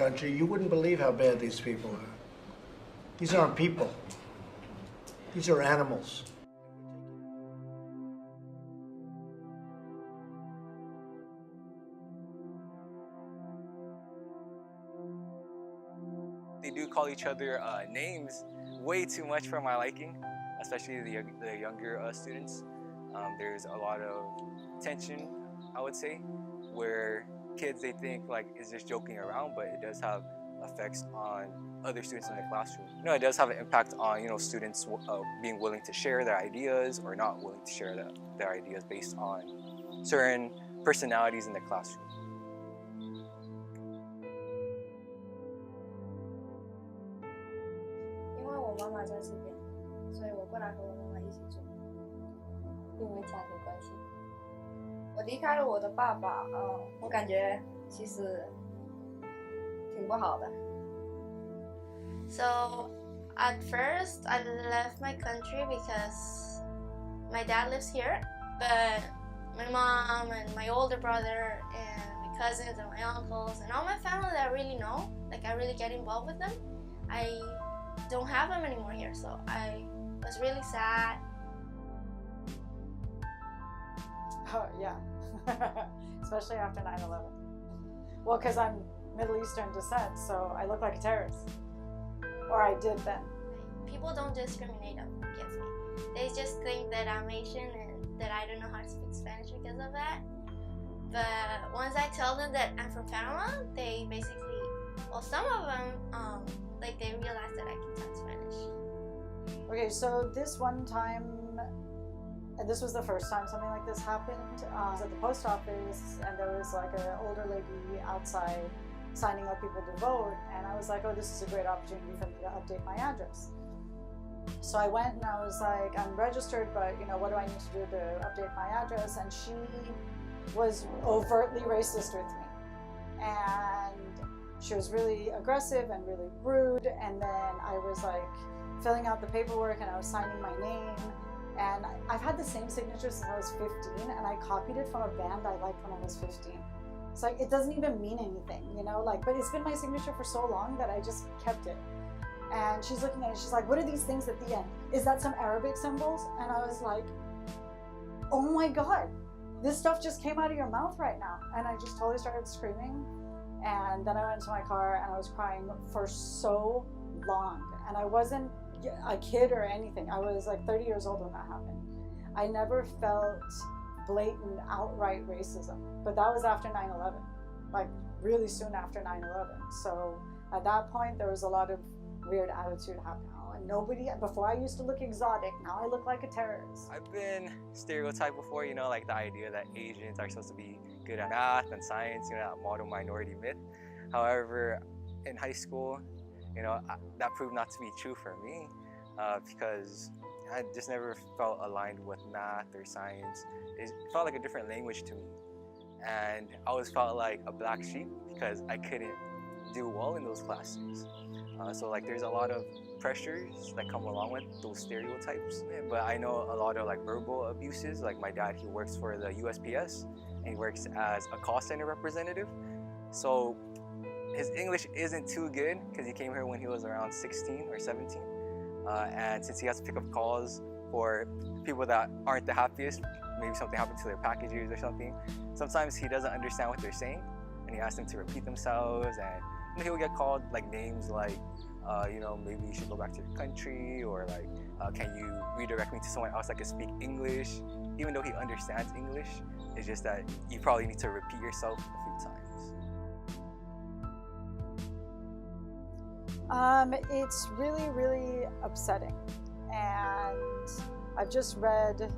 Country, you wouldn't believe how bad these people are. These aren't people. These are animals. They do call each other names way too much for my liking, especially the younger students. There's a lot of tension, I would say, where kids, they think like it's just joking around, but it does have effects on other students in the classroom. It does have an impact on students being willing to share their ideas or not willing to share their ideas based on certain personalities in the classroom. 因为我妈妈在这边，所以我过来和我妈妈一起住。因为家庭关系。我离开了我的爸爸，我感觉其实挺不好的。So at first I left my country because my dad lives here, but my mom and my older brother and my cousins and my uncles and all my family that I really know, like I really get involved with them, I don't have them anymore here, so I was really sad. Oh, yeah. Especially after 9/11. Well, because I'm Middle Eastern descent, so I look like a terrorist. Or I did then. People don't discriminate against me. They just think that I'm Asian and that I don't know how to speak Spanish because of that. But once I tell them that I'm from Panama, they basically, well, some of them, like they realize that I can talk Spanish. Okay, so this one time, and this was the first time something like this happened, I was at the post office and there was like an older lady outside signing up people to vote, and I was like, oh, this is a great opportunity for me to update my address. So I went and I was like, I'm registered, but what do I need to do to update my address? And she was overtly racist with me, and she was really aggressive and really rude. And then I was like filling out the paperwork and I was signing my name, and I've had the same signature since I was 15, and I copied it from a band I liked when I was 15. It's like, it doesn't even mean anything, but it's been my signature for so long that I just kept it. And she's looking at it, she's like, what are these things at the end? Is that some Arabic symbols? And I was like, oh my God, this stuff just came out of your mouth right now. And I just totally started screaming. And then I went into my car and I was crying for so long. And I wasn't a kid or anything. I was like 30 years old when that happened. I never felt blatant, outright racism. But that was after 9/11, like really soon after 9/11. So at that point, there was a lot of weird attitude happening. And nobody, before I used to look exotic, now I look like a terrorist. I've been stereotyped before, like the idea that Asians are supposed to be good at math and science, that model minority myth. However, in high school, that proved not to be true for me because I just never felt aligned with math or science. It felt like a different language to me. And I always felt like a black sheep because I couldn't do well in those classes. So like there's a lot of pressures that come along with those stereotypes. But I know a lot of like verbal abuses. Like my dad, he works for the USPS and he works as a call center representative. So his English isn't too good because he came here when he was around 16 or 17. And since he has to pick up calls for people that aren't the happiest, maybe something happened to their packages or something, sometimes he doesn't understand what they're saying and he asks them to repeat themselves, and he'll get called like names like, maybe you should go back to your country, or like, can you redirect me to someone else that can speak English? Even though he understands English, it's just that you probably need to repeat yourself a few times. It's really, really upsetting. And I've just read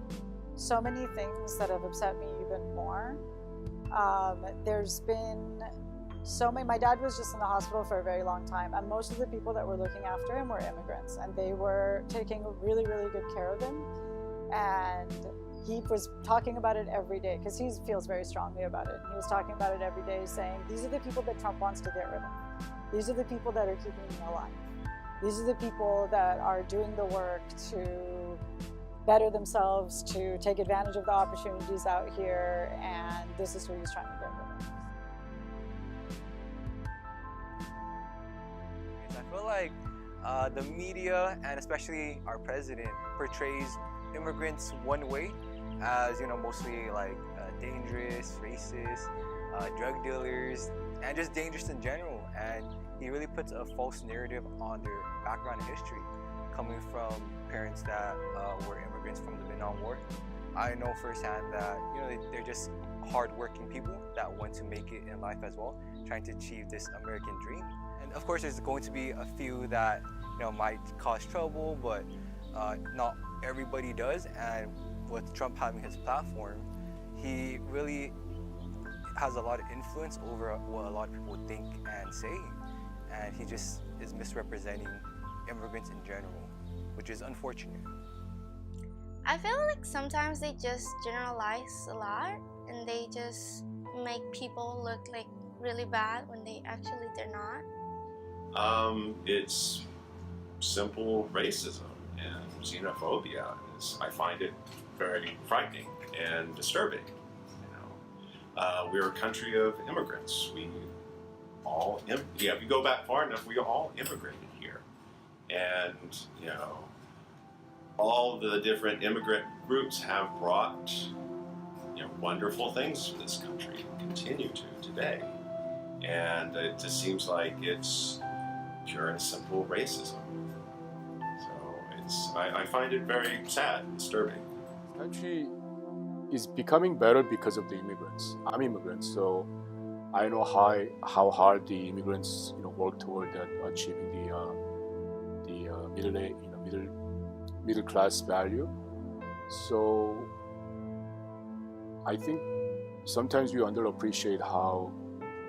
so many things that have upset me even more. There's been so many, my dad was just in the hospital for a very long time, and most of the people that were looking after him were immigrants, and they were taking really, really good care of him. And he was talking about it every day because he feels very strongly about it. He was talking about it every day, saying, these are the people that Trump wants to get rid of. These are the people that are keeping me alive. These are the people that are doing the work to better themselves, to take advantage of the opportunities out here, and this is who he's trying to get rid of. I feel like the media and especially our president portrays immigrants one way, as mostly like dangerous, racist, drug dealers, and just dangerous in general. And he really puts a false narrative on their background and history, coming from parents that were immigrants from the Vietnam War. I know firsthand that they're just hardworking people that want to make it in life as well, trying to achieve this American dream. And of course, there's going to be a few that might cause trouble, but not everybody does. And with Trump having his platform, he really has a lot of influence over what a lot of people think and say, and he just is misrepresenting immigrants in general, which is unfortunate. I feel like sometimes they just generalize a lot and they just make people look like really bad when they're not. It's simple racism and xenophobia. I find it very frightening and disturbing. We're a country of immigrants. We all, if you go back far enough, we all immigrated here. And, all the different immigrant groups have brought, wonderful things to this country and continue to today. And it just seems like it's pure and simple racism. So I find it very sad and disturbing. This country is becoming better because of the immigrants. I'm immigrant, so I know how hard the immigrants work toward achieving the middle class value. So I think sometimes we underappreciate how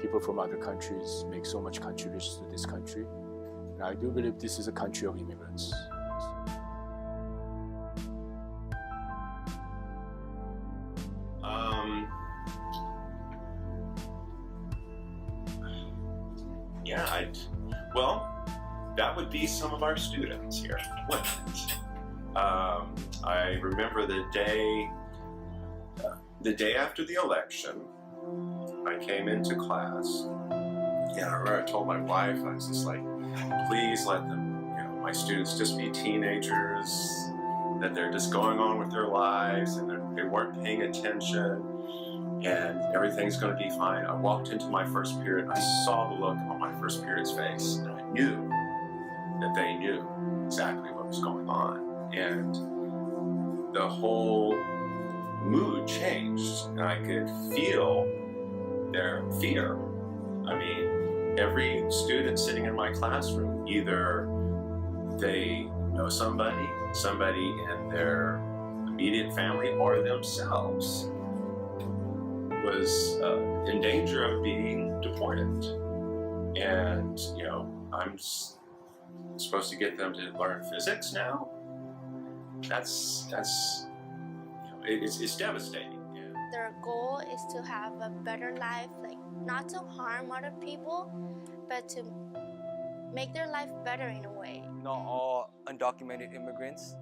people from other countries make so much contributions to this country. And I do believe this is a country of immigrants. Yeah, well, that would be some of our students here, wouldn't it? I remember the day after the election, I came into class, and I remember I told my wife, I was just like, please let them, my students just be teenagers, that they're just going on with their lives, and they weren't paying attention, and everything's going to be fine. I walked into my first period, and I saw the look on my first period's face, and I knew that they knew exactly what was going on. And the whole mood changed, and I could feel their fear. I mean, every student sitting in my classroom, either they know somebody in their immediate family, or themselves was in danger of being deported. And, I'm supposed to get them to learn physics now. That's it's devastating. Yeah. Their goal is to have a better life, like not to harm other people, but to make their life better in a way. Not all undocumented immigrants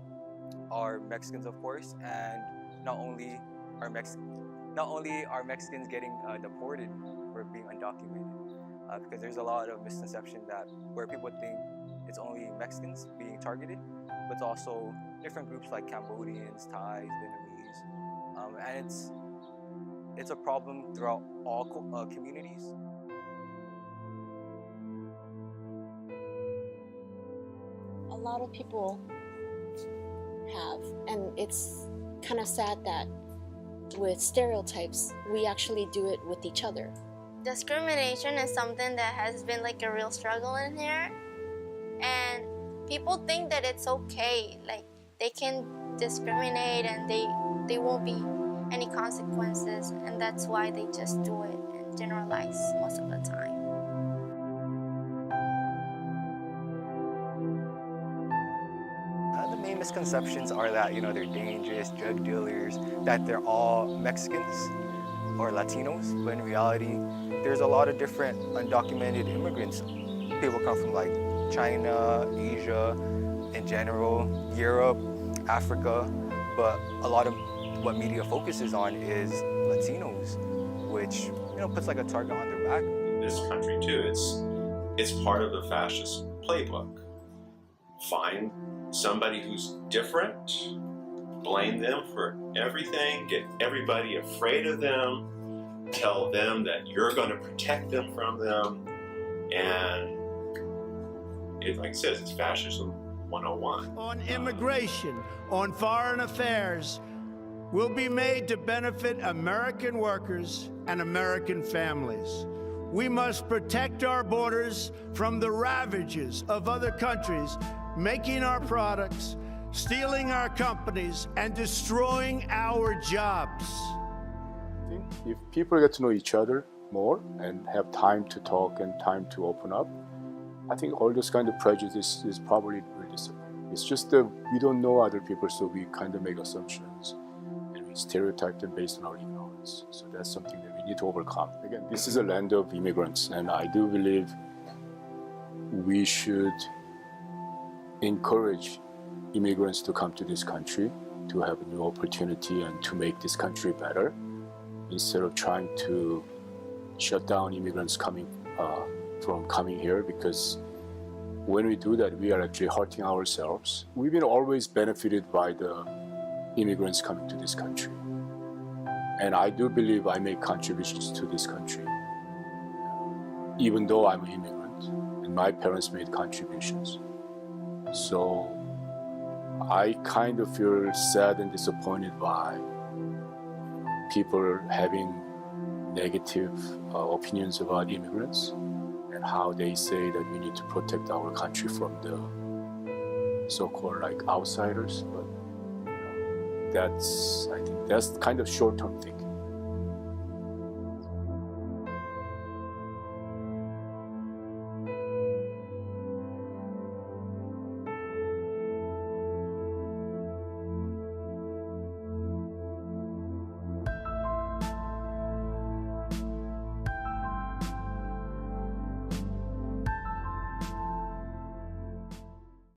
are Mexicans, of course, and not only are Mexicans getting deported for being undocumented, because there's a lot of misconception where people think it's only Mexicans being targeted, but it's also different groups like Cambodians, Thais, Vietnamese, and it's a problem throughout all communities. A lot of people have, and it's kind of sad that with stereotypes, we actually do it with each other. Discrimination is something that has been like a real struggle in here, and people think that it's okay, like they can discriminate and they won't be any consequences, and that's why they just do it and generalize most of the time. The main misconceptions are that they're dangerous, drug dealers, that they're all Mexicans or Latinos, but in reality, there's a lot of different undocumented immigrants. People come from like China, Asia, in general, Europe, Africa, but a lot of what media focuses on is Latinos, which puts like a target on their back. This country too, it's part of the fascist playbook. Find somebody who's different, blame them for everything, get everybody afraid of them, tell them that you're going to protect them from them, and it, like I said, it's fascism 101. On immigration, on foreign affairs, will be made to benefit American workers and American families. We must protect our borders from the ravages of other countries, making our products, stealing our companies, and destroying our jobs. I think if people get to know each other more and have time to talk and time to open up, I think all this kind of prejudice is probably will disappear. It's just that we don't know other people, so we kind of make assumptions and we stereotype them based on our ignorance. So that's something that we need to overcome. Again, this is a land of immigrants, and I do believe we should encourage immigrants to come to this country, to have a new opportunity and to make this country better, instead of trying to shut down immigrants from coming here, because when we do that, we are actually hurting ourselves. We've been always benefited by the immigrants coming to this country. And I do believe I make contributions to this country, even though I'm an immigrant, and my parents made contributions. So I kind of feel sad and disappointed by people having negative opinions about immigrants and how they say that we need to protect our country from the so-called like outsiders. But I think that's kind of short-term thinking.